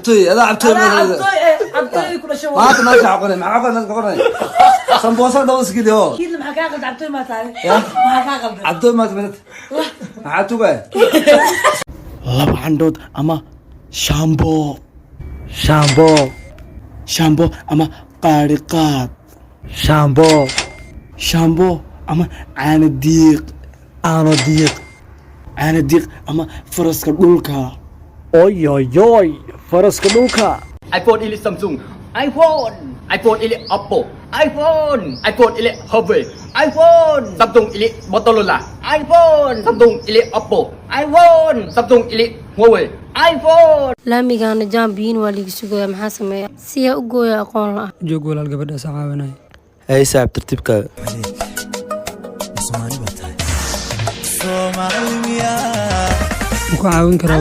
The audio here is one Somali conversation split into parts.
عبتوي هذا عبتوي عبتوي كل شيء ما تناش عقلي مع عقل الناس عقلي سمبوسة دوس كده هو أكيد محكاك عبتوي ما تعرف محكاك عبتوي ما تمت عبتوي laba candhood ama shaambo ama qaari qaad shaambo ama caano diiq ama faraska dhulka oy faraska dhulka iPhone ili Samsung iPhone ili Oppo iPhone ili Huawei Samsung ili Motorola Samsung ili Oppo Samsung ili Huawei laamigaana jaambiyiin waa liiga sugaya maxaa sameeya siyaa u gooya aqoon la joog walaal gabadhaas caawanay hay saab tartiibka ku caawin karaa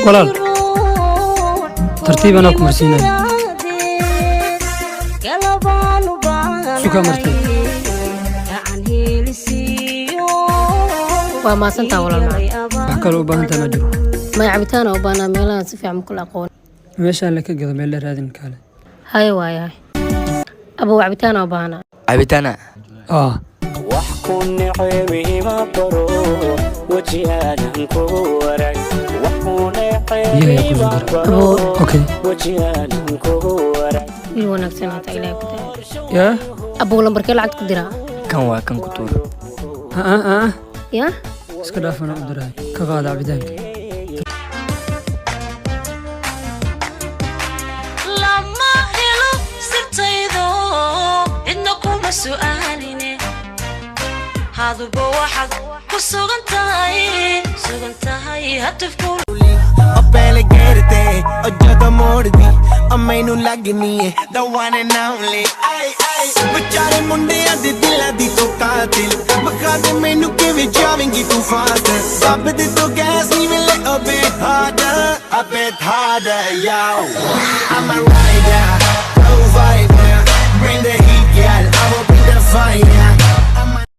walaal tartiib anaa ku marsiinaya suka martay waa maasantaa walaal wax kale u baahan tahay ma jiro may cabitaan oo baana meelaha si fiican kula aqoon meesha la ka gado meel raadin kale haye waayahay abo cabitaan oo baana cabitaana wax ku neceb ma baro wajiyaadan ku waray wax ku neceb ma baro okay wajiyaadan ku waray wiil wanaagsan hata ilaahay ku tahay ya abo lambarkee lacag ku diraa kan waa kan ku tuur ya iska dhaafana u diray ka qaada cabitaanka lama helo sirtaydo idna kuma su'aaline haduba waxaad ku sugan tahay hatafku पहले घेरते और जगह मोड़ दी अब मैनू लगनी है the one and only बेचारे मुंडियां दे दिलां दी तो कातिल बखा दे मैनू किवें जावेंगी तू फास्ट सब दे तो गैस नीवें ले a bit harder yo I'm a rider